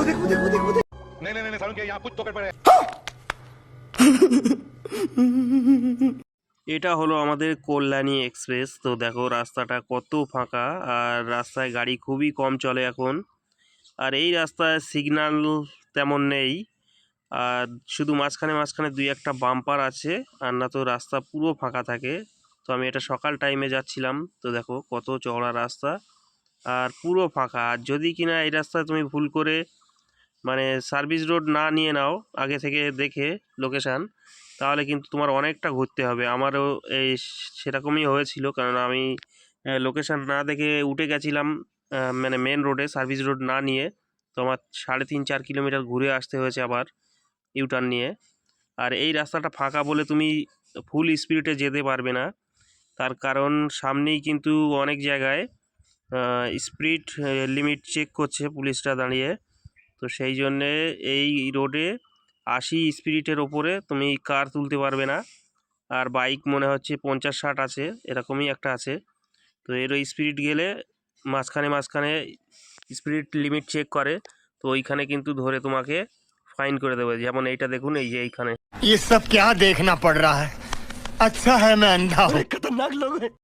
देखो देखो देखो देखो। नहीं नहीं नहीं सारुण के यहाँ कुछ तो गड़बड़ है। এটা হলো আমাদের কল্যাণী এক্সপ্রেস। তো দেখো রাস্তাটা কত ফাঁকা, আর রাস্তায় গাড়ি খুবই কম চলে এখন। আর এই রাস্তায় সিগন্যাল তেমন নেই, আর শুধু মাঝখানে মাঝখানে দুই একটা বাম্পার আছে, আর না তো রাস্তা পুরো ফাঁকা থাকে। তো আমি এটা সকাল টাইমে যাচ্ছিলাম, তো দেখো কত চওড়া রাস্তা আর পুরো ফাঁকা। আর যদি কিনা এই রাস্তায় তুমি ভুল করে মানে সার্ভিস রোড না নিয়ে নাও আগে থেকে দেখে লোকেশান, তাহলে কিন্তু তোমার অনেকটা ঘুরতে হবে। আমারও এই সেরকমই হয়েছিল, কারণ আমি লোকেশান না দেখে উঠে গেছিলাম মানে মেন রোডে, সার্ভিস রোড না নিয়ে। তো আমার 3.5-4 কিলোমিটার ঘুরে আসতে হয়েছে আবার ইউটার্ন নিয়ে। আর এই রাস্তাটা ফাঁকা বলে তুমি ফুল স্পিডে যেতে পারবে না, তার কারণ সামনেই কিন্তু অনেক জায়গায় স্পিড লিমিট চেক করছে পুলিশরা দাঁড়িয়ে। তো সেই জন্যে এই রোডে 80 স্পিডের ওপরে তুমি কার তুলতে পারবে না, আর বাইক মনে হচ্ছে 50-60 আছে, এরকমই একটা আছে। তো এরও স্পিড গেলে মাঝখানে মাঝখানে স্পিড লিমিট চেক করে, তো ওইখানে কিন্তু ধরে তোমাকে ফাইন করে দেবে। যেমন এইটা দেখুন, এই যে এইখানে। ये सब क्या देखना पड़ रहा है। अच्छा है मैं अंधा हूँ। खतरनाक लोग हैं।